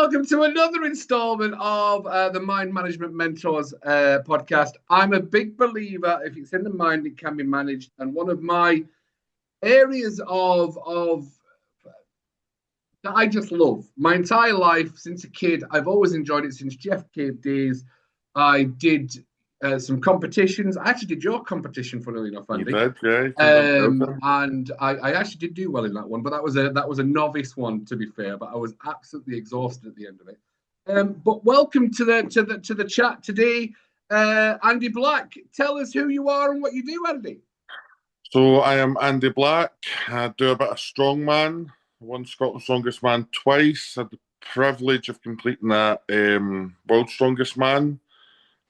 welcome to another installment of the Mind Management Mentors podcast. I'm a big believer, if it's in the mind, it can be managed. And one of my areas of that I just love, my entire life since a kid, I've always enjoyed it since Jeff Cave days. I did some competitions. I actually did your competition, funnily enough, Andy. You did, yeah. And I actually did do well in that one, but that was a novice one, to be fair. But I was absolutely exhausted at the end of it. But welcome to the chat today, Andy Black. Tell us who you are and what you do, Andy. So I am Andy Black. I do a bit of strongman. I won Scotland's Strongest Man twice. I had the privilege of completing that World's Strongest Man.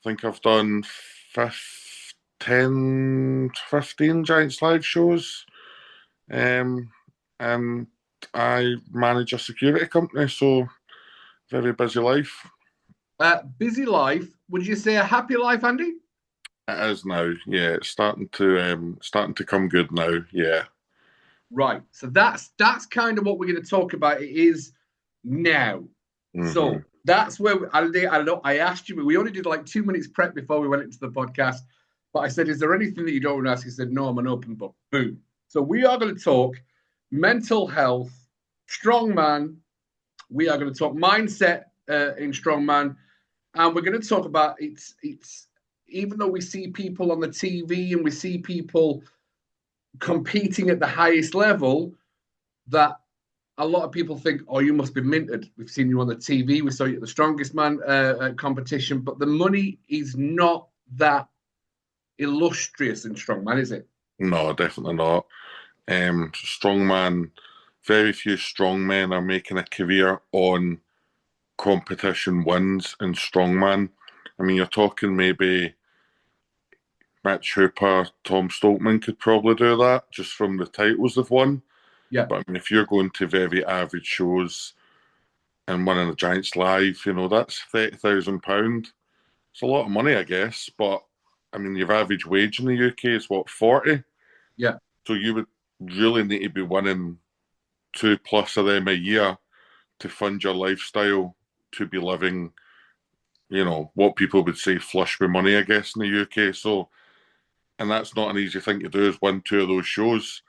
I think I've done 15 Giants live shows. And I manage a security company, so very busy life. Busy life. Would you say a happy life, Andy? It is now, yeah. It's starting to come good now, yeah. Right. So that's kind of what we're going to talk about. It is now. Mm-hmm. So that's where Andy, I know I asked you, we only did like 2 minutes prep before we went into the podcast. But I said, is there anything that you don't want to ask? He said, no, I'm an open book. Boom. So we are going to talk mental health, strongman. We are going to talk mindset in strongman. And we're going to talk about it's even though we see people on the TV and we see people competing at the highest level, that a lot of people think, oh, you must be minted. We've seen you on the TV. We saw you at the Strongest Man competition. But the money is not that illustrious in strongman, is it? No, definitely not. Strongman, very few strongmen are making a career on competition wins in strongman. I mean, you're talking maybe Mitch Hooper, Tom Stoltman could probably do that just from the titles they've won. Yeah. But I mean, if you're going to very average shows and winning the Giants live, you know, that's £30,000. It's a lot of money, I guess. But I mean, your average wage in the UK is what, 40? Yeah. So you would really need to be winning 2+ of them a year to fund your lifestyle, to be living, you know, what people would say flush with money, I guess, in the UK. So, and that's not an easy thing to do, is win 2 of those shows.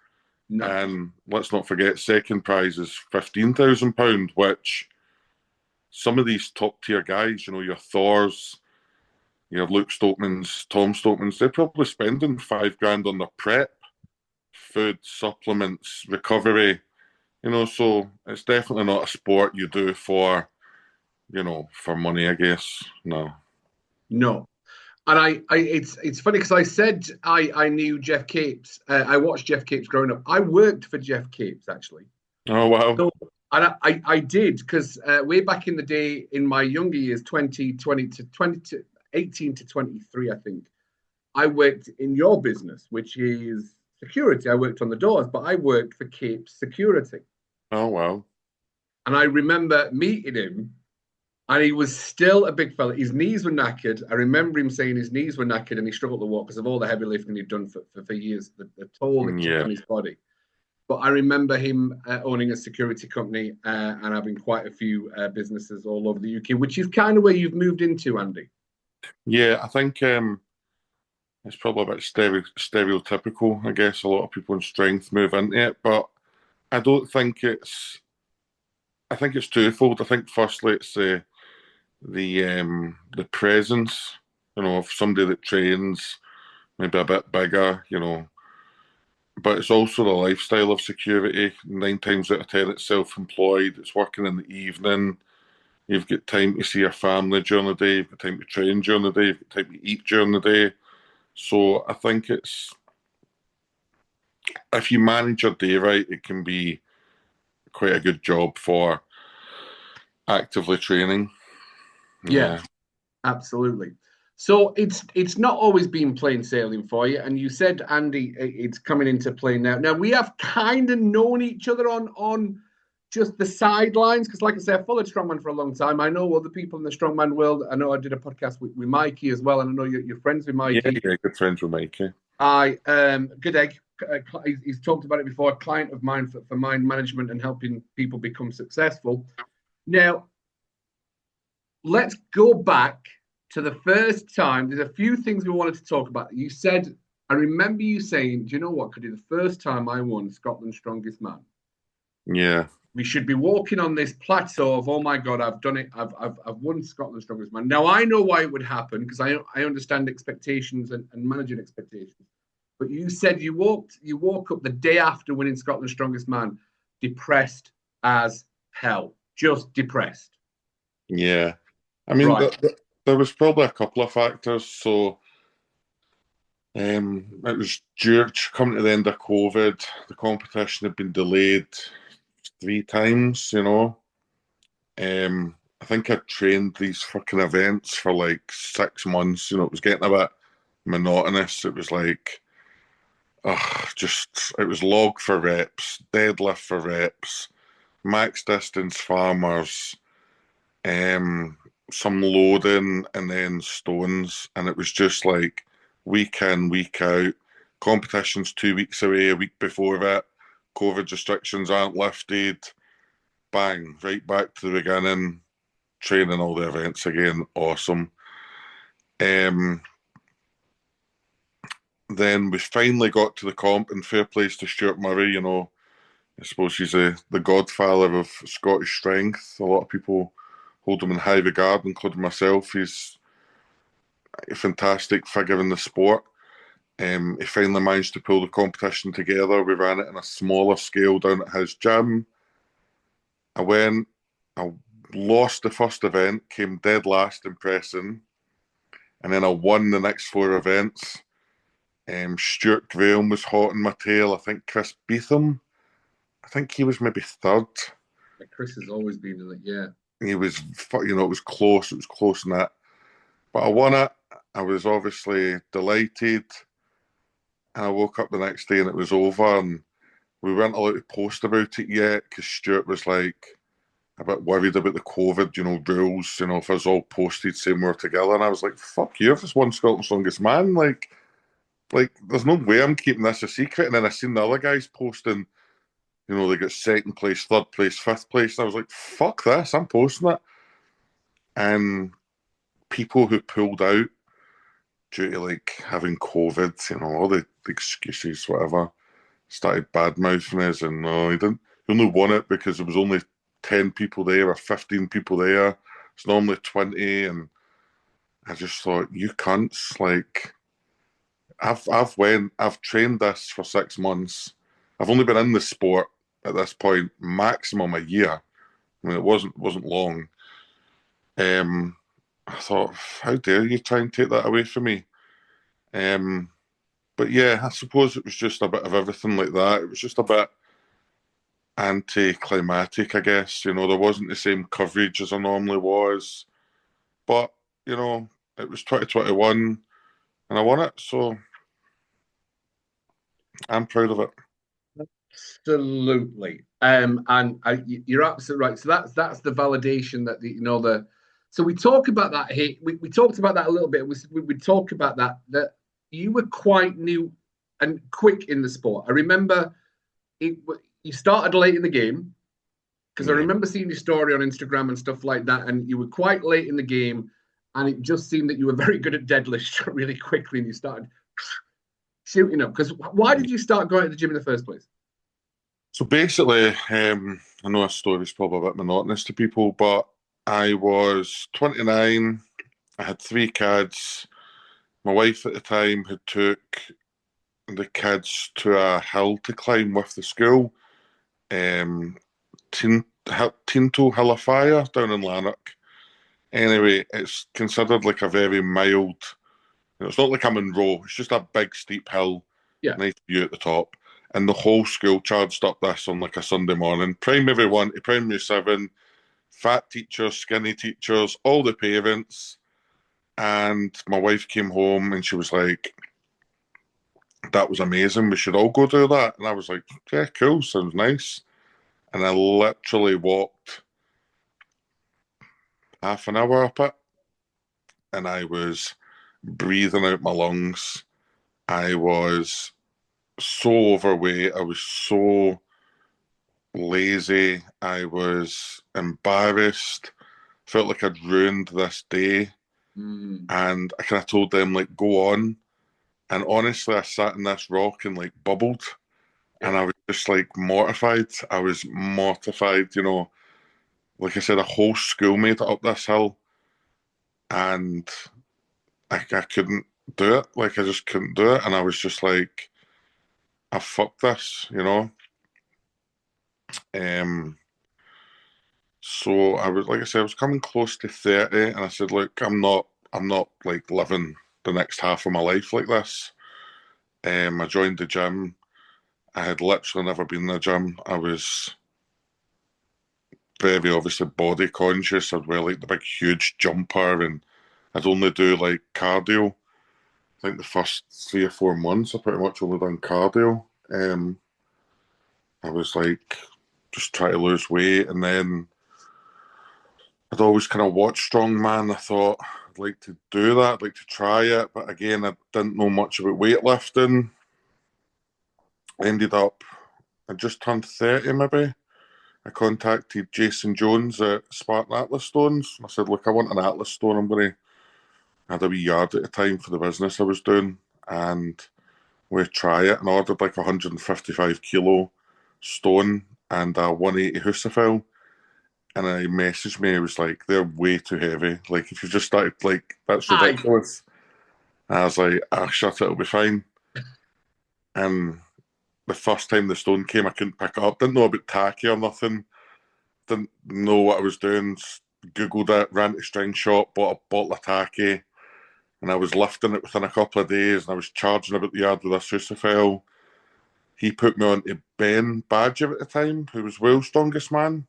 No. And let's not forget, second prize is £15,000, which some of these top tier guys, you know, your Thors, your Luke Stoltmans, Tom Stoltmans, they're probably spending $5,000 on their prep, food, supplements, recovery, you know, so it's definitely not a sport you do for, you know, for money, I guess. No. And it's funny because I said I knew Jeff Capes. I watched Jeff Capes growing up. I worked for Jeff Capes, actually. Oh, wow. So, and I did, because way back in the day, in my younger years, 18 to 23, I think, I worked in your business, which is security. I worked on the doors, but I worked for Capes Security. Oh, wow. And I remember meeting him, and he was still a big fella. His knees were knackered. I remember him saying his knees were knackered and he struggled to walk because of all the heavy lifting he'd done for years, the toll it took on his body. But I remember him owning a security company and having quite a few businesses all over the UK, which is kind of where you've moved into, Andy. Yeah, I think it's probably a bit stereotypical. I guess a lot of people in strength move into it, but I don't think it's. I think it's twofold. I think firstly it's the presence. You know, of somebody that trains maybe a bit bigger. You know, but it's also the lifestyle of security. 9 times out of 10, it's self-employed. It's working in the evening. You've got time to see your family during the day. You've got time to train during the day. You've got time to eat during the day. So I think it's, if you manage your day right, it can be quite a good job for actively training. Yeah, absolutely. So it's not always been plain sailing for you. And you said, Andy, it's coming into play now. Now, we have kind of known each other on just the sidelines, because like I said, I followed Strongman for a long time. I know other people in the Strongman world. I know I did a podcast with Mikey as well, and I know you're friends with Mikey. Yeah, good friends with Mikey. Good egg. He's talked about it before. A client of mine for mind management and helping people become successful. Now, let's go back to the first time. There's a few things we wanted to talk about. You said, I remember you saying, do you know what, Cuddy? The first time I won Scotland's Strongest Man. Yeah. We should be walking on this plateau of, oh my God, I've done it. I've won Scotland's Strongest Man. Now, I know why it would happen because I understand expectations and managing expectations. But you said you woke up the day after winning Scotland's Strongest Man, depressed as hell, just depressed. Yeah. I mean, right. there was probably a couple of factors. So it was coming to the end of COVID. The competition had been delayed 3 times, you know. I think I trained these fucking events for like 6 months. You know, it was getting a bit monotonous. It was like, it was log for reps, deadlift for reps, max distance farmers, some loading, and then stones. And it was just like week in, week out. Competition's 2 weeks away, a week before that. COVID restrictions aren't lifted. Bang, right back to the beginning, training all the events again. Awesome. Then we finally got to the comp, and fair plays to Stuart Murray. You know, I suppose he's the godfather of Scottish strength. A lot of people hold him in high regard, including myself. He's a fantastic figure in the sport. He finally managed to pull the competition together. We ran it on a smaller scale down at his gym. I lost the first event, came dead last in pressing, and then I won the next 4 events. Stuart Graham was hot in my tail. I think Chris Beetham, I think he was maybe 3rd. Chris has always been in it, yeah. He was, you know, it was close in that. But I won it. I was obviously delighted. And I woke up the next day and it was over, and we weren't allowed to post about it yet because Stuart was like a bit worried about the COVID, you know, rules, you know, if us all posted saying we were together. And I was like, fuck you, if it's won Scotland's Strongest Man, like, there's no way I'm keeping this a secret. And then I seen the other guys posting, you know, they got 2nd place, 3rd place, 5th place. And I was like, fuck this, I'm posting it. And people who pulled out due to like having COVID, you know, all the excuses, whatever, started bad mouthing us. And no, he only won it because there was only 10 people there or 15 people there. It's normally 20. And I just thought, you cunts, like, I've trained this for 6 months. I've only been in the sport at this point maximum a year. I mean, it wasn't long. I thought, how dare you try and take that away from me? But yeah, I suppose it was just a bit of everything like that. It was just a bit anticlimactic, I guess. You know, there wasn't the same coverage as there normally was. But, you know, it was 2021 and I won it, so I'm proud of it. Absolutely. You're absolutely right. So that's the validation that so we talk about that here. We talked about that a little bit. We talk about that you were quite new and quick in the sport. I remember you started late in the game because I remember seeing your story on Instagram and stuff like that, and you were quite late in the game, and it just seemed that you were very good at deadlift really quickly, and you started shooting up. Because why did you start going to the gym in the first place? So basically, I know this story is probably a bit monotonous to people, but I was 29. I had 3 kids. My wife at the time had took the kids to a hill to climb with the school, Tinto Hill of Fire down in Lanark. Anyway, it's considered like a very mild, it's not like a Monroe, it's just a big steep hill, nice view at the top. And the whole school charged up this on like a Sunday morning. Primary 1 to primary 7, fat teachers, skinny teachers, all the parents. And my wife came home and she was like, that was amazing, we should all go do that. And I was like, yeah, cool, sounds nice. And I literally walked half an hour up it, and I was breathing out my lungs. I was so overweight. I was so lazy. I was embarrassed. felt like I'd ruined this day. And I kind of told them, like, go on. And honestly, I sat in this rock and like bubbled. And I was just like mortified. I was mortified, you know. Like I said, a whole school made it up this hill. And I couldn't do it. Like, I just couldn't do it. And I was just like, I fucked this, you know. So I was, like I said, I was coming close to 30, and I said, look, I'm not like living the next half of my life like this. I joined the gym. I had literally never been in the gym. I was very obviously body conscious. I'd wear like the big huge jumper, and I'd only do like cardio. I think the first 3 or 4 months I pretty much only done cardio. I was like just trying to lose weight, and then I'd always kind of watched Strongman. I thought I'd like to do that, I'd like to try it, but again, I didn't know much about weightlifting. I ended up, I just turned 30 maybe. I contacted Jason Jones at Spartan Atlas Stones. I said, look, I want an Atlas Stone. I had a wee yard at the time for the business I was doing, and we try it, and I ordered like 155 kilo stone and a 180 Husafel. And he messaged me, he was like, they're way too heavy. Like, if you just started, like, that's ridiculous. And I was like, shut it, it'll be fine. And the first time the stone came, I couldn't pick it up. Didn't know about tacky or nothing. Didn't know what I was doing. Googled it, ran to String Shop, bought a bottle of tacky, and I was lifting it within a couple of days, and I was charging about the yard with a Susafel. He put me on to Ben Badger at the time, who was world's strongest man.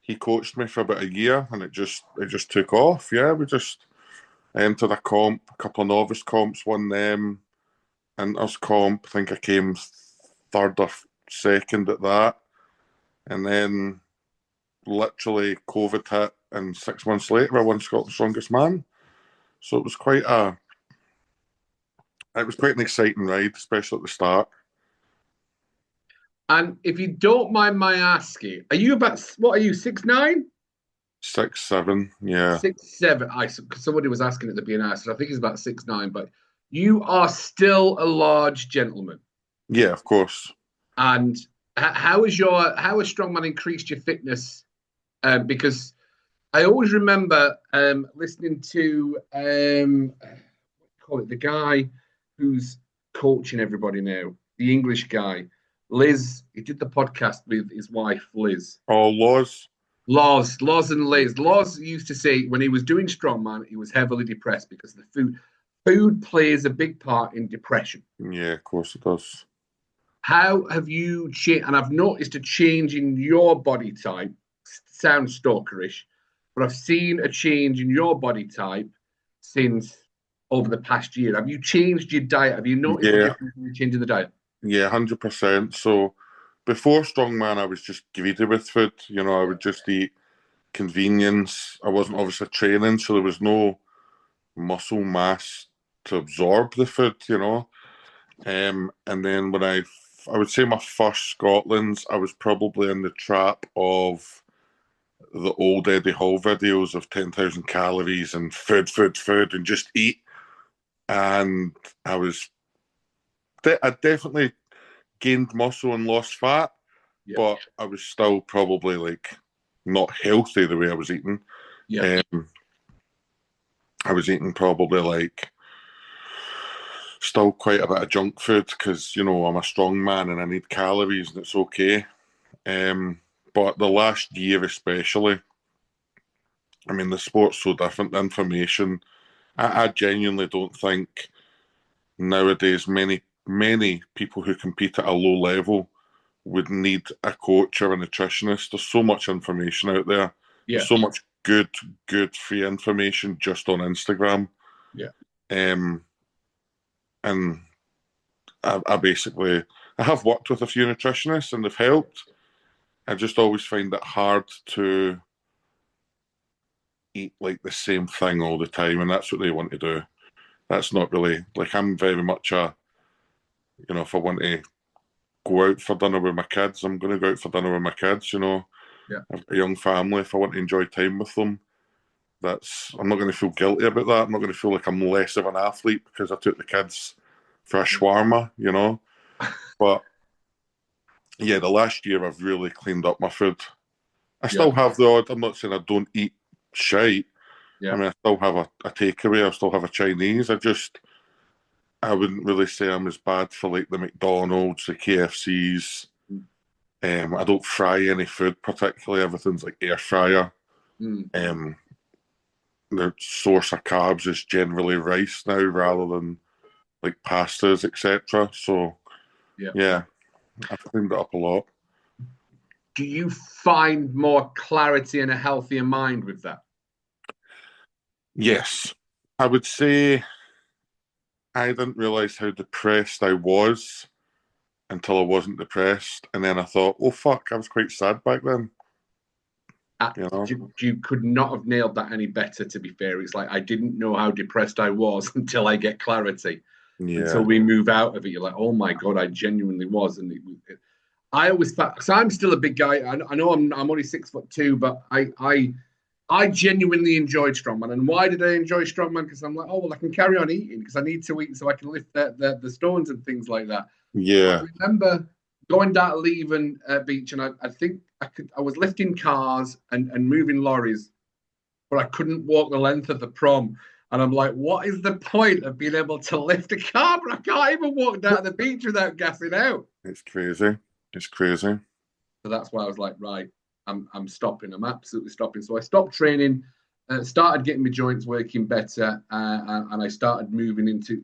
He coached me for about a year, and it just took off. Yeah, we just entered a comp, a couple of novice comps, won them, and us comp, I think I came third or second at that. And then literally COVID hit, and 6 months later I won Scotland's strongest man. So it was quite an exciting ride, especially at the start. And if you don't mind my asking, are you about, what are you, 6'9"? 6'7", yeah. 6'7". Somebody was asking at the beginning, so I think he's about 6'9", but you are still a large gentleman. Yeah, of course. And how has Strongman increased your fitness? Because I always remember listening to the guy who's coaching everybody now, the English guy, Liz. He did the podcast with his wife, Liz. Oh, Loz and Liz. Loz used to say when he was doing Strongman, he was heavily depressed because the food. Food plays a big part in depression. Yeah, of course it does. How have you changed? And I've noticed a change in your body type. Sounds stalkerish, but I've seen a change in your body type since over the past year. Have you changed your diet? Have you noticed a difference in the change in the diet? Yeah, 100%. So before Strongman, I was just greedy with food. You know, I would just eat convenience. I wasn't obviously training, so there was no muscle mass to absorb the food, you know. And then when I would say my first Scotland's, I was probably in the trap of the old Eddie Hall videos of 10,000 calories and food, and just eat. And I definitely gained muscle and lost fat, but I was still probably like not healthy the way I was eating. I was eating probably like still quite a bit of junk food because, you know, I'm a strong man and I need calories and it's okay. But the last year especially, I mean, the sport's so different. The information, I genuinely don't think nowadays many people who compete at a low level would need a coach or a nutritionist. There's so much information out there. There's so much good free information just on Instagram. And I basically, I have worked with a few nutritionists and they've helped. I just always find it hard to eat like the same thing all the time, and that's what they want to do. That's not really, like, I'm very much a, you know, if I want to go out for dinner with my kids, I'm going to go out for dinner with my kids, you know. I've got a young family. If I want to enjoy time with them, I'm not going to feel guilty about that. I'm not going to feel like I'm less of an athlete because I took the kids for a shawarma, you know. But yeah, the last year I've really cleaned up my food. I still have the odd. I'm not saying I don't eat shite. Yeah. I mean, I still have a takeaway. I still have a Chinese. I wouldn't really say I'm as bad for like the McDonald's, the KFCs. I don't fry any food particularly. Everything's like air fryer. The source of carbs is generally rice now rather than like pastas, etc. So yeah, I've cleaned it up a lot. Do you find more clarity and a healthier mind with that? Yes. I would say I didn't realise how depressed I was until I wasn't depressed. And then I thought, oh, fuck, I was quite sad back then. You know? You could not have nailed that any better, to be fair. It's like, I didn't know how depressed I was until I get clarity. Yeah. Until we move out of it, you're like, oh my God, I genuinely was. And I always thought, because I'm still a big guy. I know I'm only 6'2", but I genuinely enjoyed strongman. And why did I enjoy strongman? Because I'm like, oh well, I can carry on eating because I need to eat so I can lift the stones and things like that. Yeah. I remember going down to Leven Beach, and I think I was lifting cars and moving lorries, but I couldn't walk the length of the prom. And I'm like, what is the point of being able to lift a car? But I can't even walk down the beach without gassing out. It's crazy. It's crazy. So that's why I was like, right, I'm stopping. I'm absolutely stopping. So I stopped training, started getting my joints working better, and I started moving into.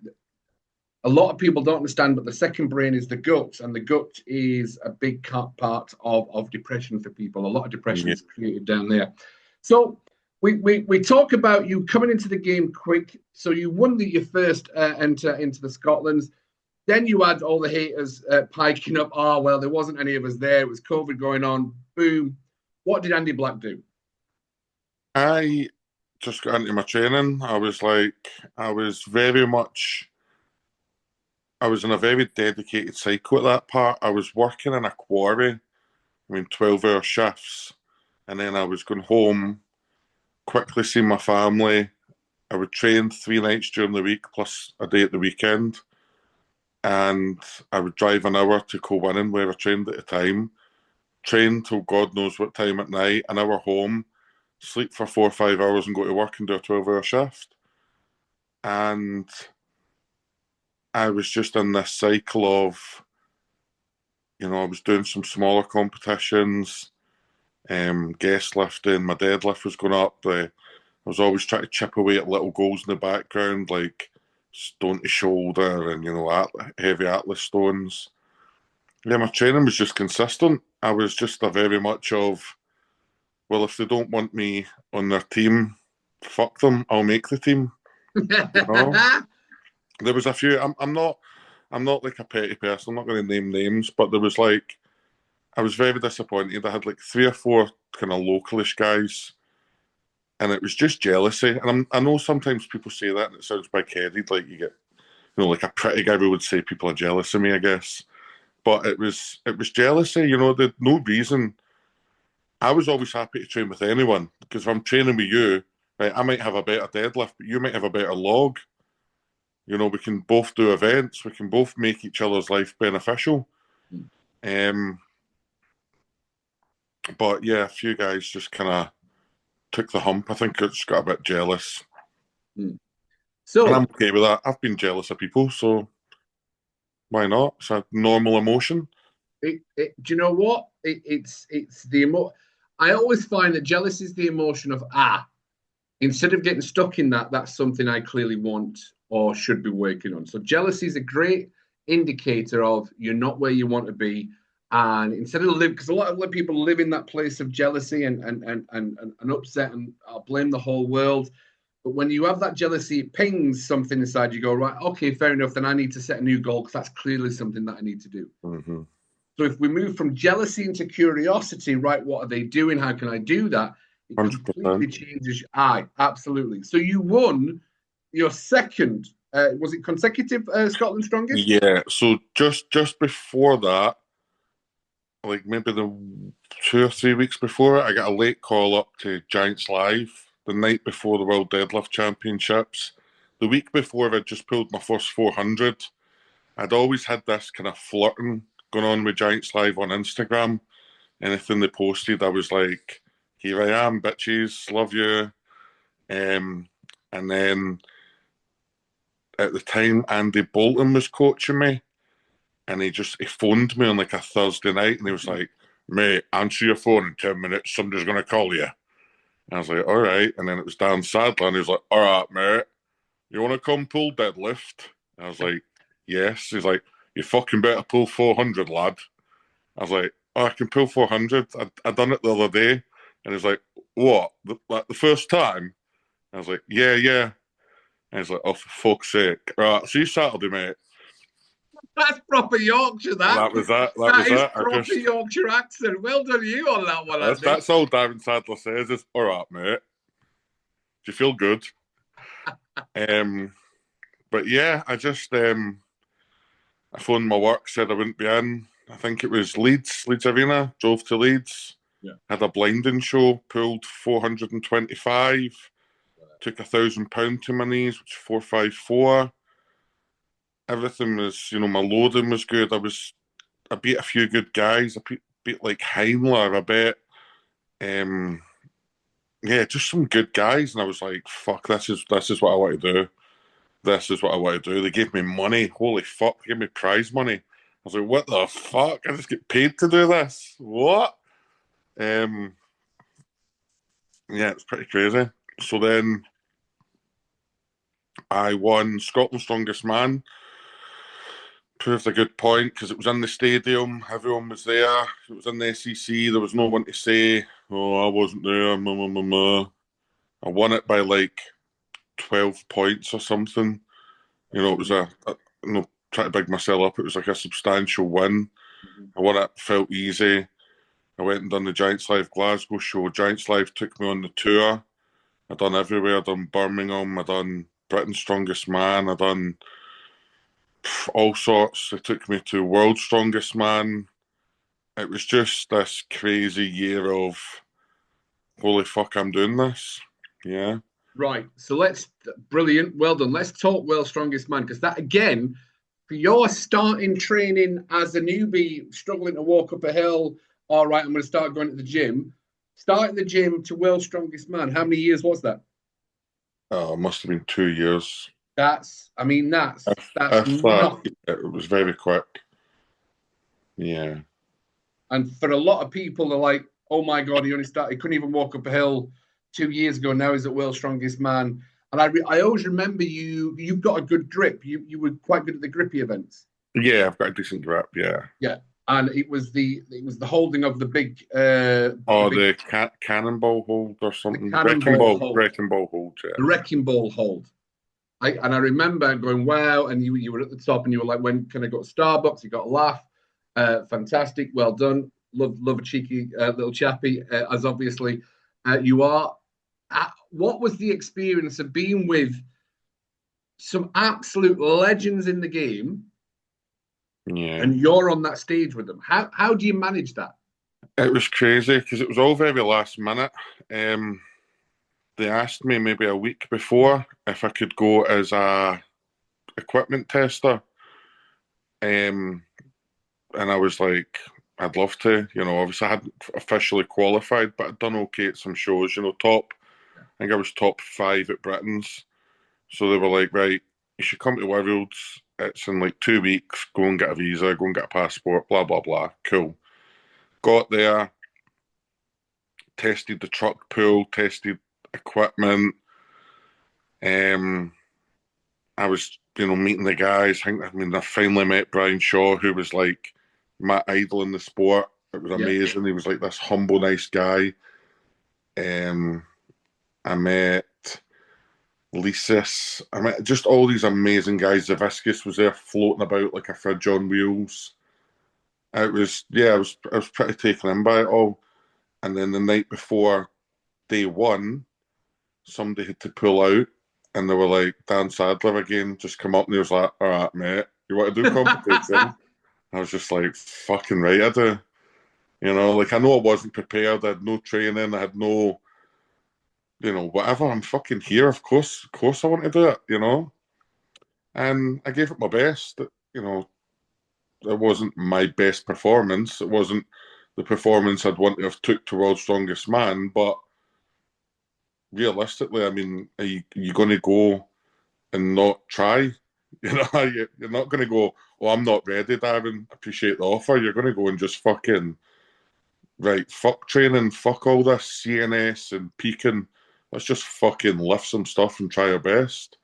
A lot of people don't understand, but the second brain is the gut, and the gut is a big part of depression for people. A lot of depression is created down there. So we talk about you coming into the game quick. So you won your first enter into the Scotlands. Then you had all the haters piking up. Oh, well, there wasn't any of us there. It was COVID going on. Boom. What did Andy Black do? I just got into my training. I was in a very dedicated cycle at that part. I was working in a quarry, 12-hour shifts. And then I was going home, quickly seeing my family. I would train 3 nights during the week, plus a day at the weekend. And I would drive an hour to Kilwinning, where I trained at the time. Train till God knows what time at night, an hour home, sleep for 4 or 5 hours and go to work and do a 12-hour shift. And I was just in this cycle of, I was doing some smaller competitions, guest lifting, my deadlift was going up. I was always trying to chip away at little goals in the background, like stone to shoulder and, heavy atlas stones. Yeah, my training was just consistent. I was just a very much of, well, if they don't want me on their team, fuck them, I'll make the team. There was a few, I'm not like a petty person, I'm not going to name names, but there was I was very disappointed. I had 3 or 4 kind of localish guys, and it was just jealousy. And I know sometimes people say that and it sounds big-headed, like you get, like a pretty guy who would say people are jealous of me, I guess. But it was jealousy, there's no reason. I was always happy to train with anyone, because if I'm training with you, right, I might have a better deadlift, but you might have a better log. We can both do events, we can both make each other's life beneficial. But yeah, a few guys just kind of took the hump. I think I just got a bit jealous. So, and I'm okay with that. I've been jealous of people, so why not? It's a normal emotion. Do you know what? It's the emotion. I always find that jealousy is the emotion of, instead of getting stuck in that, that's something I clearly want or should be working on. So jealousy is a great indicator of you're not where you want to be. And instead of because a lot of people live in that place of jealousy and upset, and I'll blame the whole world. But when you have that jealousy, it pings something inside you. Go, right, okay, fair enough. Then I need to set a new goal, because that's clearly something that I need to do. Mm-hmm. So if we move from jealousy into curiosity, right, what are they doing? How can I do that? It 100%. Completely changes. Absolutely. So you won your second, was it consecutive Scotland Strongest? Yeah. So just before that, maybe the 2 or 3 weeks before, I got a late call up to Giants Live the night before the World Deadlift Championships. The week before, I'd just pulled my first 400. I'd always had this kind of flirting going on with Giants Live on Instagram. Anything they posted, I was like, here I am, bitches, love you. And then at the time, Andy Bolton was coaching me, and he phoned me on like a Thursday night, and he was like, mate, answer your phone in 10 minutes, somebody's going to call you. And I was like, all right. And then it was Dan Sadler, and he was like, all right, mate, you want to come pull deadlift? And I was like, yes. He's like, you fucking better pull 400, lad. I was like, oh, I can pull 400. I done it the other day. And he's like, what? The first time? I was like, yeah. And he's like, oh, for fuck's sake. Right, see you Saturday, mate. That's proper Yorkshire, that. That was that. That is proper Yorkshire accent. Well done you on that one, Andy. That's all Darren Sadler says is, all right, mate. Do you feel good? But yeah, I phoned my work, said I wouldn't be in. I think it was Leeds Arena, drove to Leeds, had a blinding show, pulled 425, took £1,000 to my knees, which is 454. Everything was, my loading was good. I beat a few good guys. I beat like Heimler, I bet. Just some good guys. And I was like, fuck, this is what I want to do. This is what I want to do. They gave me money. Holy fuck, they gave me prize money. I was like, what the fuck? I just get paid to do this? What? It's pretty crazy. So then I won Scotland's Strongest Man. Proved a good point because it was in the stadium. Everyone was there. It was in the SEC. There was no one to say, oh, I wasn't there. I won it by like 12 points or something. It was trying to big myself up. It was like a substantial win. I won it, felt easy. I went and done the Giants Live Glasgow show. Giants Live took me on the tour. I done everywhere. I done Birmingham. I done Britain's Strongest Man. I done all sorts. They took me to World's Strongest Man. It was just this crazy year of, holy fuck, I'm doing this. Yeah. Right. So brilliant. Well done. Let's talk World's Strongest Man, because that, again, for your starting training as a newbie, struggling to walk up a hill, all right, I'm going to start going to the gym. Starting the gym to World's Strongest Man, how many years was that? Oh, it must have been 2 years. That's not. It was very quick. Yeah. And for a lot of people, they're like, oh my God, he couldn't even walk up a hill 2 years ago. Now he's at World's Strongest Man. And I always remember you've got a good grip. You were quite good at the grippy events. Yeah, I've got a decent grip, yeah. Yeah. And it was the holding of the big cannonball hold or something. Wrecking ball hold, yeah. The wrecking ball hold. I remember going, wow, and you were at the top and you were like, when can I go to Starbucks? You got a laugh. Fantastic, well done. Love a cheeky little chappy, as obviously you are. What was the experience of being with some absolute legends in the game? Yeah. And you're on that stage with them. How do you manage that? It was crazy because it was all very last minute. They asked me maybe a week before if I could go as a equipment tester. And I was like, I'd love to. Obviously I hadn't officially qualified, but I'd done okay at some shows, top. I think I was top 5 at Britain's. So they were like, right, you should come to Worlds. It's in like 2 weeks. Go and get a visa, go and get a passport, blah, blah, blah. Cool. Got there, tested the truck pull, tested equipment. I was, meeting the guys. I finally met Brian Shaw, who was like my idol in the sport. It was amazing. He was like this humble, nice guy. I met Lysis. I met just all these amazing guys. Zaviscus was there floating about like a fridge on wheels. I was pretty taken in by it all. And then the night before day one, somebody had to pull out, and they were like, Dan Sadler again, just come up, and he was like, all right, mate, you want to do competition? I was just like, fucking right, I do. I know I wasn't prepared. I had no training. I had no you know, whatever, I'm fucking here. Of course I want to do it, you know. And I gave it my best. You know, it wasn't my best performance. It wasn't the performance I'd want to have took to World's Strongest Man, but realistically, I mean, are you going to go and not try? You know, you're not going to go, oh, I'm not ready, Darren. Appreciate the offer. You're going to go and just fucking, right, fuck training, fuck all this CNS and peaking. Let's just fucking lift some stuff and try our best.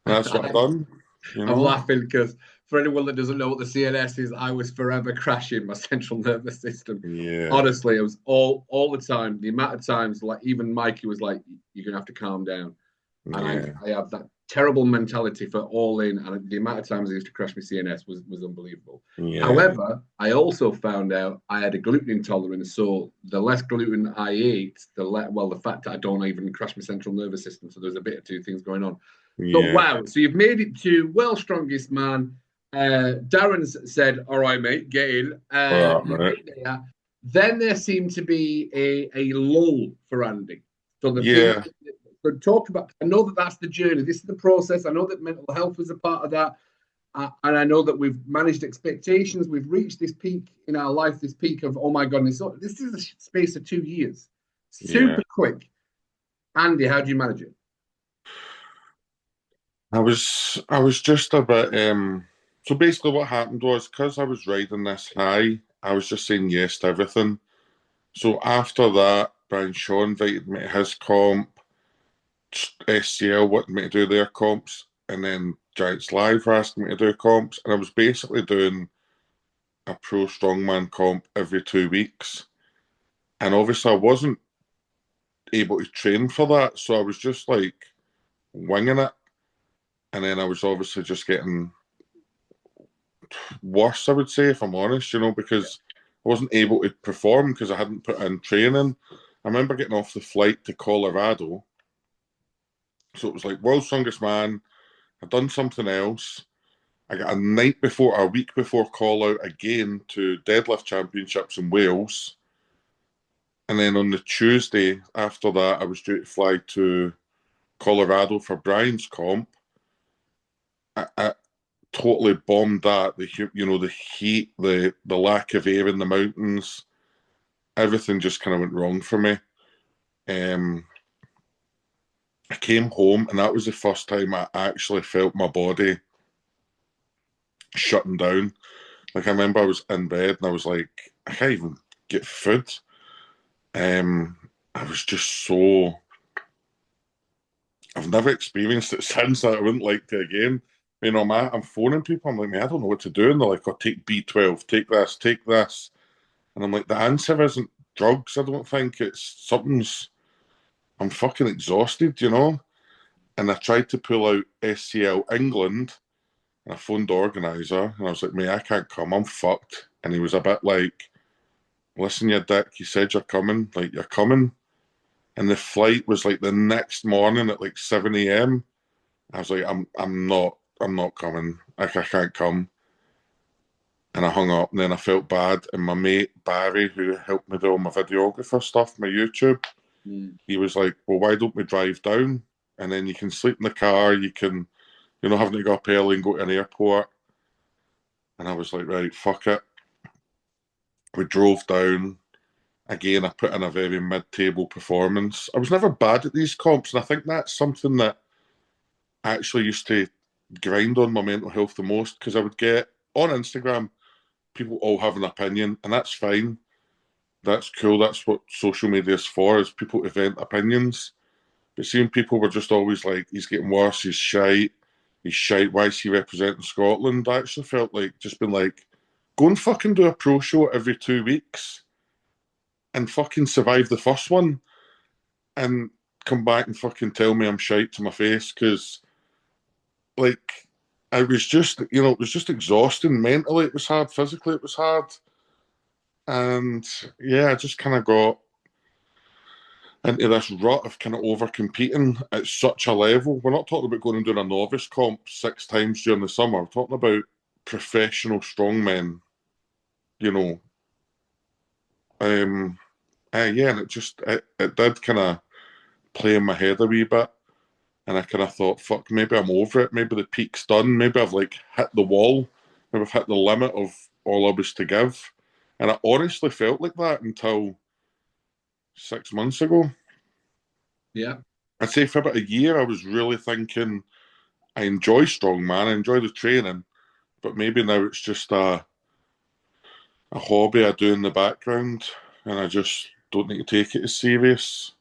And that's what I've done. You I'm know? laughing because for anyone that doesn't know what the CNS is, I was forever crashing my central nervous system. Yeah. Honestly, it was all the time. The amount of times, like even Mikey was like, "You're gonna have to calm down," and I have that terrible mentality for all in, and the amount of times I used to crash my CNS was unbelievable. Yeah. However, I also found out I had a gluten intolerance, so the less gluten I ate, the fact that I don't even crash my central nervous system. So there's a bit of two things going on. But Yeah. wow, so you've made it to World's Strongest Man. Darren's said, "All right, mate, get in." All right, Then there seemed to be a lull for Andy. So the yeah. thing, talk about. I know that that's the journey. This is the process. I know that mental health is a part of that, and I know that we've managed expectations. We've reached this peak in our life. This peak of, oh my goodness, so this is a space of 2 years, super quick. Andy, how do you manage it? I was just a bit so basically what happened was because I was riding this high, I was just saying yes to everything. So after that, Brian Shaw invited me to his comp, SCL wanted me to do their comps, and then Giants Live were asking me to do comps, and I was basically doing a pro strongman comp every 2 weeks. And obviously I wasn't able to train for that, so I was just like winging it. And then I was obviously just getting worse, I would say, if I'm honest, you know, because I wasn't able to perform because I hadn't put in training. I remember getting off the flight to Colorado. So it was like World's Strongest Man. I'd done something else. I got a night before, or a week before call out again to deadlift championships in Wales. And then on the Tuesday after that, I was due to fly to Colorado for Brian's comp. I totally bombed that. The heat, the lack of air in the mountains, everything just kind of went wrong for me. I came home, and that was the first time I actually felt my body shutting down. Like I remember I was in bed and I was like, I can't even get food. I was just so. I've never experienced it since. I wouldn't like to again. You know, I'm phoning people. I'm like, man, I don't know what to do. And they're like, oh, take B12, take this, take this. And I'm like, the answer isn't drugs. I don't think it's something's. I'm fucking exhausted, you know. And I tried to pull out SCL England, and I phoned the organizer, and I was like, mate, I can't come. I'm fucked. And he was a bit like, listen, you dick. You said you're coming. Like, you're coming. And the flight was like the next morning at like 7 a.m. I was like, I'm not coming. I can't come. And I hung up, and then I felt bad. And my mate Barry, who helped me do all my videographer stuff, my YouTube, he was like, well, why don't we drive down? And then you can sleep in the car, you can, having to go up early and go to an airport. And I was like, right, fuck it. We drove down. Again, I put in a very mid-table performance. I was never bad at these comps, and I think that's something that actually used to grind on my mental health the most, because I would get on Instagram, people all have an opinion, and that's fine. That's cool. That's what social media is for, is people to vent opinions. But seeing people were just always like, he's getting worse, he's shite, why is he representing Scotland? I actually felt like just been like, go and fucking do a pro show every 2 weeks and fucking survive the first one and come back and fucking tell me I'm shite to my face, because like I was just, it was just exhausting. Mentally it was hard, physically it was hard. And yeah, I just kind of got into this rut of kind of over competing at such a level. We're not talking about going and doing a novice comp 6 times during the summer. We're talking about professional strongmen, you know. Yeah, and it did kind of play in my head a wee bit. And I kind of thought, fuck, maybe I'm over it. Maybe the peak's done. Maybe I've like hit the wall. Maybe I've hit the limit of all I was to give. And I honestly felt like that until 6 months ago. Yeah. I'd say for about a year, I was really thinking, I enjoy strongman, I enjoy the training, but maybe now it's just a hobby I do in the background, and I just don't need to take it as serious.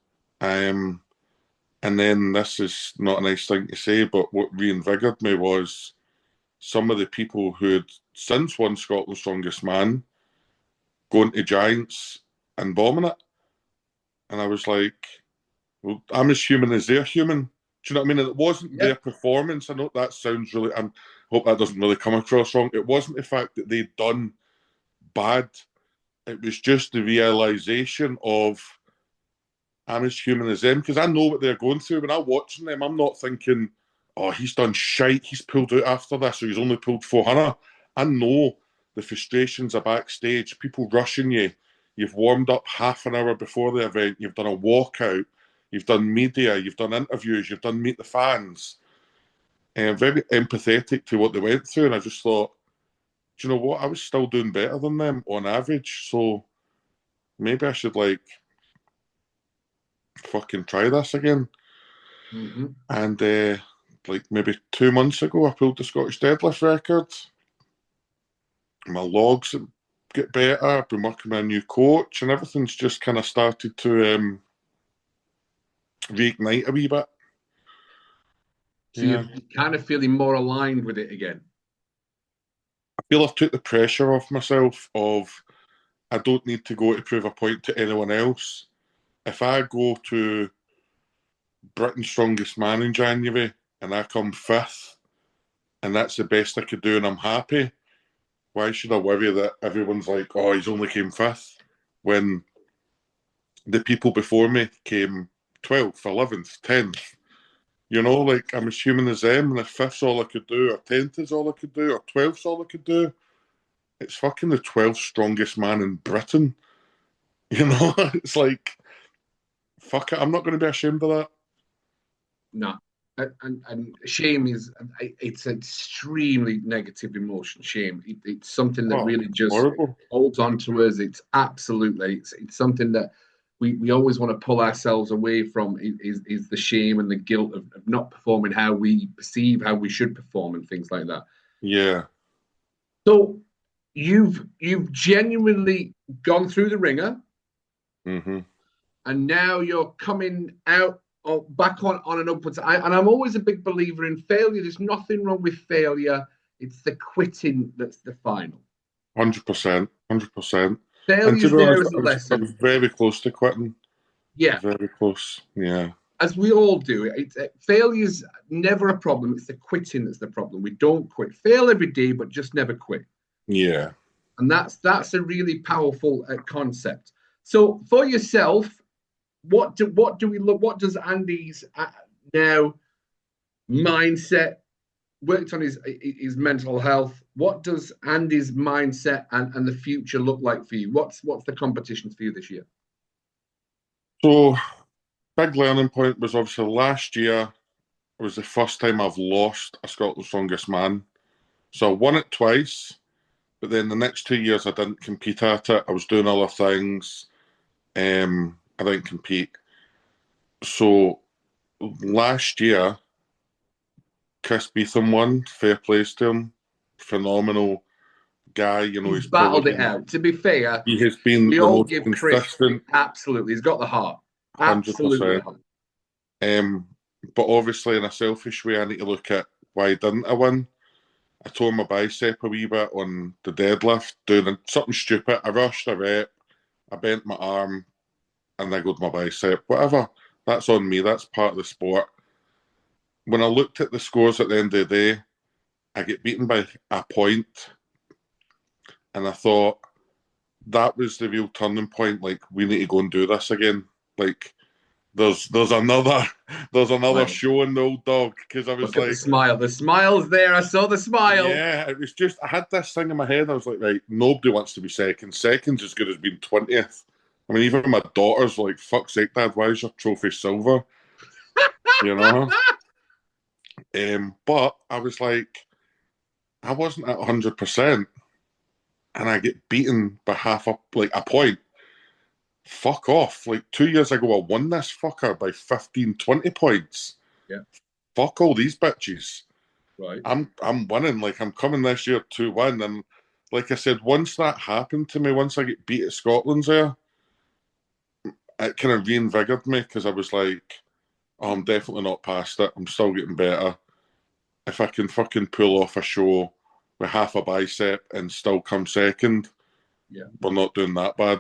And then this is not a nice thing to say, but what reinvigorated me was some of the people who had since won Scotland's Strongest Man going to Giants and bombing it. And I was like, well, I'm as human as they're human. Do you know what I mean? And it wasn't their performance. I know that sounds really, I hope that doesn't really come across wrong. It wasn't the fact that they'd done bad. It was just the realization of, I'm as human as them, because I know what they're going through. When I'm watching them, I'm not thinking, oh, he's done shite, he's pulled out after this, or he's only pulled 400. I know the frustrations are backstage, people rushing you. You've warmed up half an hour before the event, you've done a walkout, you've done media, you've done interviews, you've done meet the fans. And very empathetic to what they went through. And I just thought, do you know what? I was still doing better than them on average. So maybe I should like fucking try this again. Mm-hmm. And like maybe 2 months ago, I pulled the Scottish deadlift record. My logs get better. I've been working with a new coach, and everything's just kind of started to reignite a wee bit. So you're kind of feeling more aligned with it again. I feel I've took the pressure off myself of I don't need to go to prove a point to anyone else. If I go to Britain's Strongest Man in January and I come 5th and that's the best I could do and I'm happy, why should I worry that everyone's like, oh, he's only came 5th, when the people before me came 12th, 11th, 10th. You know, like, I'm as human as them, and if 5th's all I could do, or 10th is all I could do, or 12th's all I could do, it's fucking the 12th strongest man in Britain. You know, it's like, fuck it, I'm not going to be ashamed of that. No. And shame it's an extremely negative emotion, shame. It's something that really just horrible. holds on to us. It's absolutely, it's something that we always want to pull ourselves away from, is the shame and the guilt of not performing how we perceive how we should perform and things like that. Yeah. So you've genuinely gone through the ringer, and now you're coming out back on an upwards. And I'm always a big believer in failure. There's nothing wrong with failure. It's the quitting that's the final. 100%. 100%. Failure's there as a lesson. I was very close to quitting. Yeah. Very close. Yeah. As we all do. Failure's never a problem. It's the quitting that's the problem. We don't quit. Fail every day, but just never quit. Yeah. And that's a really powerful concept. So for yourself, what do we look? What does Andy's now mindset, worked on his mental health? What does Andy's mindset and the future look like for you? What's the competitions for you this year? So, big learning point was obviously last year. It was the first time I've lost a Scotland's Strongest Man. So I won it twice, but then the next 2 years I didn't compete at it. I was doing other things. I didn't compete. So last year, Chris Beetham won. Fair plays to him. Phenomenal guy. You know, he's battled it out. To be fair, he has been we the all most give consistent. Chris, absolutely, he's got the heart. 100%. Absolutely. But obviously, in a selfish way, I need to look at why didn't I win. I tore my bicep a wee bit on the deadlift, doing something stupid. I rushed a rep, I bent my arm, and niggled my bicep. Whatever. That's on me. That's part of the sport. When I looked at the scores at the end of the day, I get beaten by a point, and I thought that was the real turning point. Like, we need to go and do this again. Like, there's another show in the old dog, because I was Look at the smile's there. I saw the smile. Yeah, it was just, I had this thing in my head. I was like, right, nobody wants to be second. Second's as good as being 20th. I mean, even my daughter's like, fuck's sake, Dad, why is your trophy silver? you know. But I was like, I wasn't at 100%, and I get beaten by a point. Fuck off. Like 2 years ago, I won this fucker by 15, 20 points. Yeah. Fuck all these bitches. Right. I'm winning. Like, I'm coming this year 2-1. And like I said, once that happened to me, once I get beat at Scotland's there, it kind of reinvigorated me, because I was like, oh, I'm definitely not past it. I'm still getting better. If I can fucking pull off a show with half a bicep and still come second, we're not doing that bad.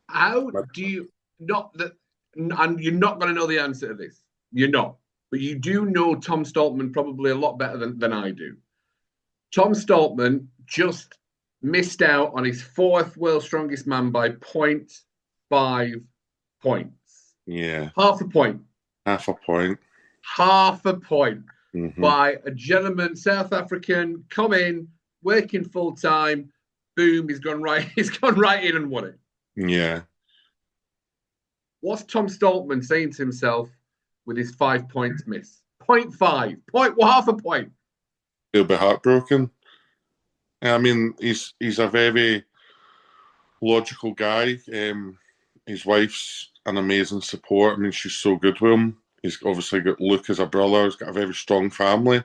How do you not that? And you're not going to know the answer to this. You're not, but you do know Tom Stoltman probably a lot better than I do. Tom Stoltman just missed out on his 4th World's Strongest Man by 0.5 points. Yeah. Half a point. Half a point. Half a point by a gentleman, South African, come in, working full time. Boom, he's gone right in and won it. Yeah. What's Tom Stoltman saying to himself with his 5 points miss? 0.5. Half a point. He'll be heartbroken. I mean, he's a very logical guy. His wife's an amazing support. I mean, she's so good with him. He's obviously got Luke as a brother. He's got a very strong family.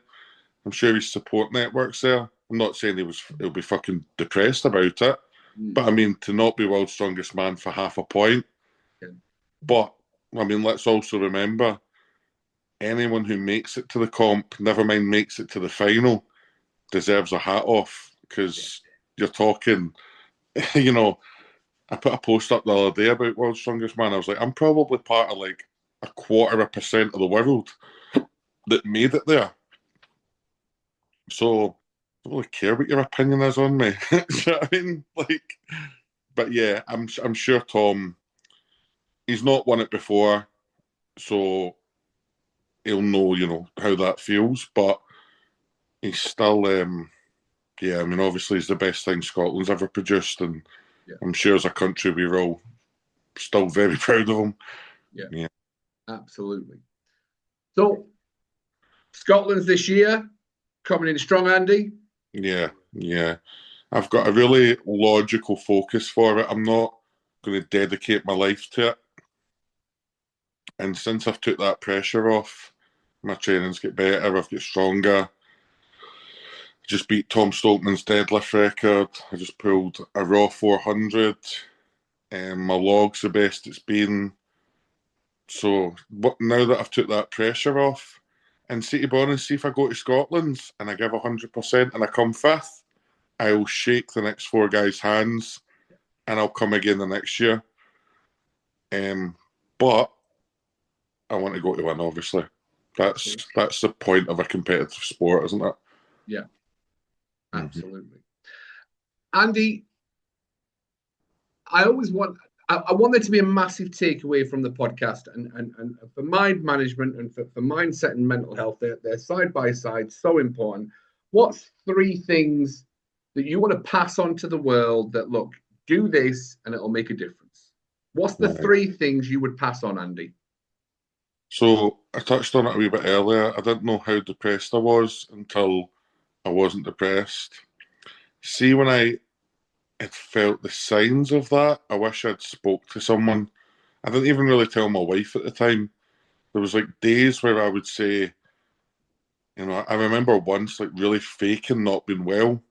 I'm sure his support network's there. I'm not saying he'll be fucking depressed about it, but I mean, to not be world's strongest man for half a point. Yeah. But I mean, let's also remember, anyone who makes it to the comp, never mind makes it to the final, deserves a hat off, because you're talking, you know, I put a post up the other day about world's strongest man. I was like, I'm probably part of like 0.25% of the world that made it there. So I don't really care what your opinion is on me. You know what I mean? Like, but yeah, I'm sure Tom, he's not won it before, so he'll know, you know, how that feels. But he's still, yeah, I mean, obviously he's the best thing Scotland's ever produced, and I'm sure as a country we're all still very proud of him. Yeah. Absolutely. So, Scotland's this year, coming in strong, Andy? Yeah. I've got a really logical focus for it. I'm not going to dedicate my life to it. And since I've took that pressure off, my training's get better, I've got stronger. I just beat Tom Stoltman's deadlift record. I just pulled a raw 400. And my log's the best it's been. So now that I've took that pressure off, and see, to be honest, see if I go to Scotland and I give 100% and I come 5th, I'll shake the next 4 guys' hands and I'll come again the next year. But I want to go to win, obviously. That's the point of a competitive sport, isn't it? Yeah, absolutely. Andy, I want there to be a massive takeaway from the podcast, and for mind management and for mindset and mental health, they're side by side, so important. What's 3 things that you want to pass on to the world that, look, do this and it'll make a difference? What's the 3 things you would pass on, Andy? So I touched on it a wee bit earlier. I didn't know how depressed I was until I wasn't depressed. See, when I had felt the signs of that, I wish I'd spoke to someone. I didn't even really tell my wife at the time. There was like days where I would say, you know, I remember once like really faking not being well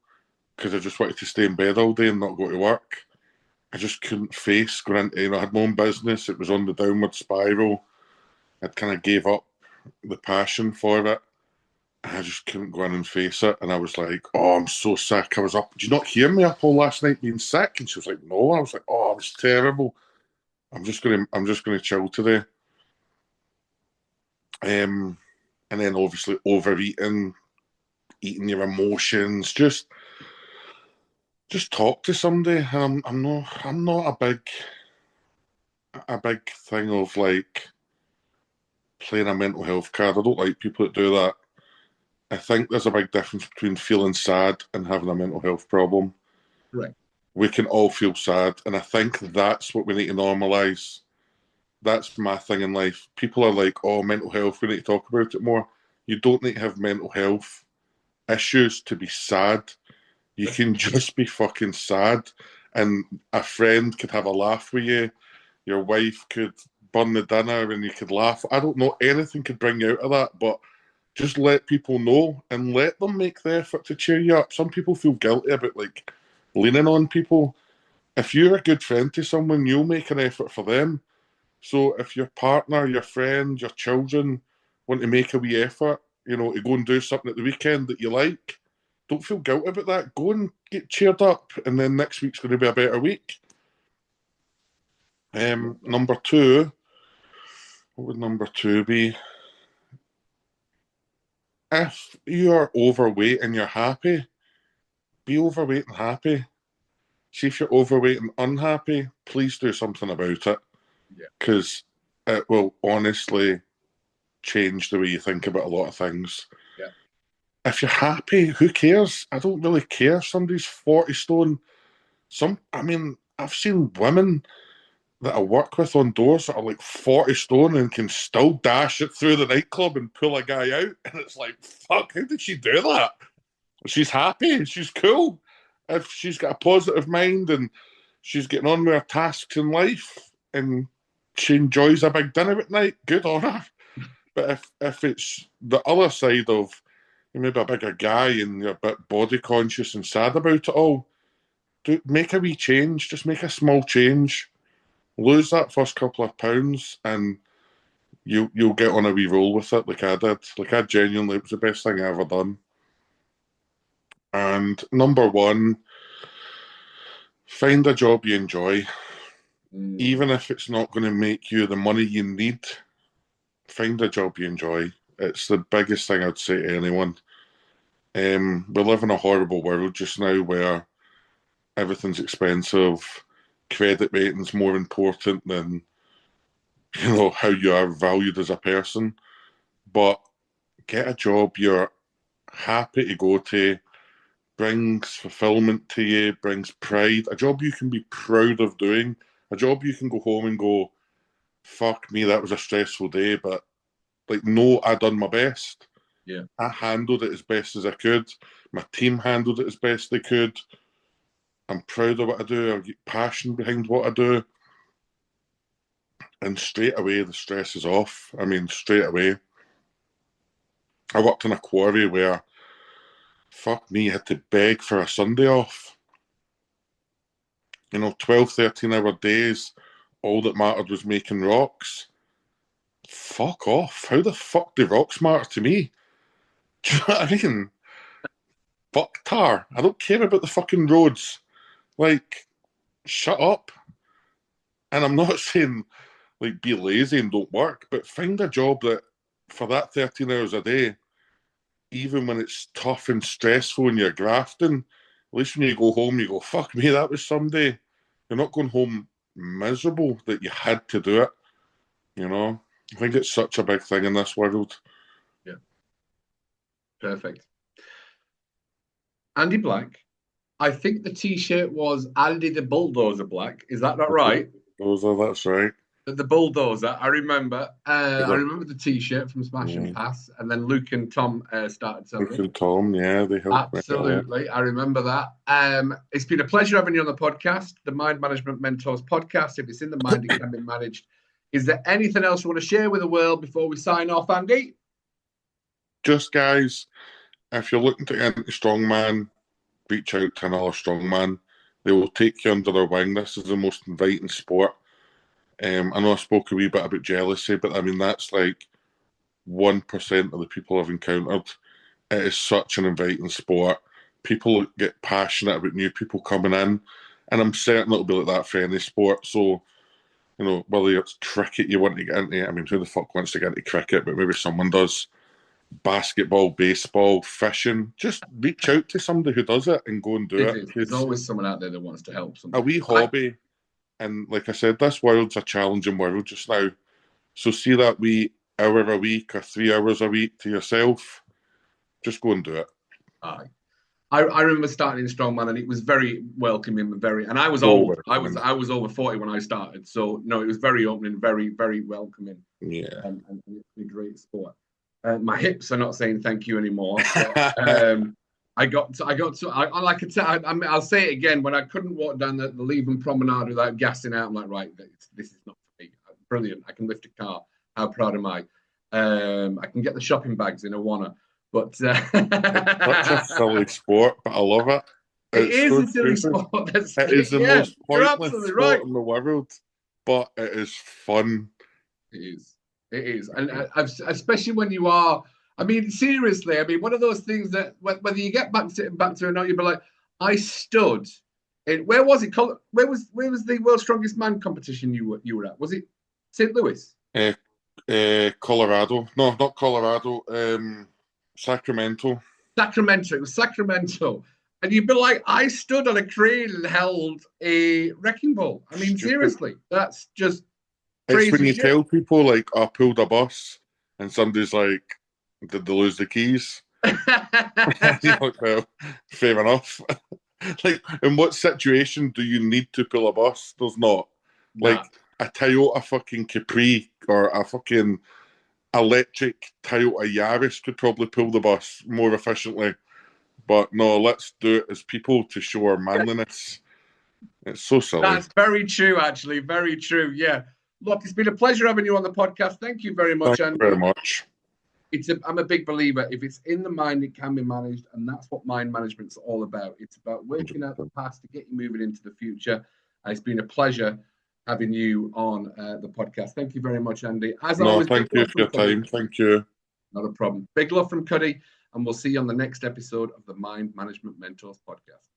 because I just wanted to stay in bed all day and not go to work. I just couldn't face going into, you know, I had my own business. It was on the downward spiral. I'd kind of gave up the passion for it. I just couldn't go in and face it. And I was like, oh, I'm so sick. I was up. Did you not hear me up all last night being sick? And she was like, no. I was like, oh, it was terrible. I'm just gonna chill today. And then obviously overeating, eating your emotions, just talk to somebody. I'm not a big thing of like playing a mental health card. I don't like people that do that. I think there's a big difference between feeling sad and having a mental health problem. Right. We can all feel sad, and I think that's what we need to normalise. That's my thing in life. People are like, oh, mental health, we need to talk about it more. You don't need to have mental health issues to be sad. You can just be fucking sad, and a friend could have a laugh with you. Your wife could burn the dinner and you could laugh. I don't know, anything could bring you out of that, but just let people know and let them make the effort to cheer you up. Some people feel guilty about like leaning on people. If you're a good friend to someone, you'll make an effort for them. So if your partner, your friend, your children want to make a wee effort, to go and do something at the weekend that you like, don't feel guilty about that. Go and get cheered up, and then next week's going to be a better week. Number two, what would number two be? If you are overweight and you're happy, be overweight and happy. See if you're overweight and unhappy, please do something about it. Because it will honestly change the way you think about a lot of things. Yeah. If you're happy, who cares? I don't really care. Somebody's 40 stone. I've seen women that I work with on doors that are like 40 stone and can still dash it through the nightclub and pull a guy out. And it's like, fuck, how did she do that? She's happy. She's cool. If she's got a positive mind and she's getting on with her tasks in life and she enjoys a big dinner at night, good on her. But if it's the other side of you're maybe a bigger guy and you're a bit body conscious and sad about it all, make a wee change. Just make a small change. Lose that first couple of pounds and you'll get on a wee roll with it like I did. Like I genuinely, it was the best thing I ever done. And number one, find a job you enjoy. Even if it's not going to make you the money you need, find a job you enjoy. It's the biggest thing I'd say to anyone. We live in a horrible world just now where everything's expensive. Credit rating's more important than how you are valued as a person. But get a job you're happy to go to, brings fulfillment to you, brings pride, a job you can be proud of doing, a job you can go home and go, fuck me, that was a stressful day, but no, I done my best. Yeah. I handled it as best as I could. My team handled it as best they could. I'm proud of what I do. I get passion behind what I do. And straight away, the stress is off. Straight away. I worked in a quarry where, fuck me, I had to beg for a Sunday off. 12, 13-hour days, all that mattered was making rocks. Fuck off. How the fuck do rocks matter to me? Do you know what I mean? Fuck tar. I don't care about the fucking roads. Shut up. And I'm not saying, be lazy and don't work, but find a job that, for that 13 hours a day, even when it's tough and stressful and you're grafting, at least when you go home, you go, fuck me, that was some day. You're not going home miserable that you had to do it. I think it's such a big thing in this world. Yeah. Perfect. Andy Black. I think the T-shirt was Andy the Bulldozer Black. Is that not right? That's right. The Bulldozer. I remember. I remember the T-shirt from Smash and Pass, and then Luke and Tom started selling. Luke and Tom, yeah, they helped. Absolutely, I remember that. It's been a pleasure having you on the podcast, the Mind Management Mentors podcast. If it's in the mind, it can be managed. Is there anything else you want to share with the world before we sign off, Andy? Just guys, if you're looking to get into strongman, reach out to another strongman. They will take you under their wing. This is the most inviting sport. I know I spoke a wee bit about jealousy, but that's 1% of the people I've encountered. It is such an inviting sport. People get passionate about new people coming in, and I'm certain it'll be like that for any sport. So, whether it's cricket you want to get into, who the fuck wants to get into cricket, but maybe someone does. Basketball, baseball, fishing, just reach out to somebody who does it and go and do it. There's always someone out there that wants to help somebody. A wee hobby. And like I said, this world's a challenging world just now. So see that wee hour a week or 3 hours a week to yourself. Just go and do it. Aye. I remember starting in strongman, and it was very welcoming and and I was So old. welcoming. I was over 40 when I started, so no, it was very opening, very very welcoming. Yeah, and it's a great sport. My hips are not saying thank you anymore. But, I'll say it again. When I couldn't walk down the Leven Promenade without gassing out, I'm like, right, this is not for me. Brilliant. I can lift a car. How proud am I? I can get the shopping bags in Awana. But it's such a silly sport, but I love it. It's so a silly stupid. sport. It is the most pointless sport right. in the world, but it is fun. It is. It is. And especially when you are, I mean, seriously, I mean, one of those things that whether you get back to it or not, you'll be like, I stood in, where was it? Where was the World's Strongest Man competition you were at? Was it St. Louis? Colorado. No, not Colorado. Sacramento. Sacramento. It was Sacramento. And you'd be like, I stood on a crane and held a wrecking ball. I mean, seriously, that's just it's when you tell people, like, I pulled a bus, and somebody's like, did they lose the keys? You're like, well, fair enough. Like, in what situation do you need to pull a bus? There's not. Like, a Toyota fucking Capri or a fucking electric Toyota Yaris could probably pull the bus more efficiently. But no, let's do it as people to show our manliness. It's so silly. That's very true, actually. Very true. Yeah. Look, it's been a pleasure having you on the podcast. Thank you very much, Andy. Very much. I'm a big believer. If it's in the mind, it can be managed, and that's what mind management's all about. It's about working out the past to get you moving into the future. It's been a pleasure having you on the podcast. Thank you very much, Andy. As always, thank you for your time. Thank you. Not a problem. Big love from Cuddy, and we'll see you on the next episode of the Mind Management Mentors podcast.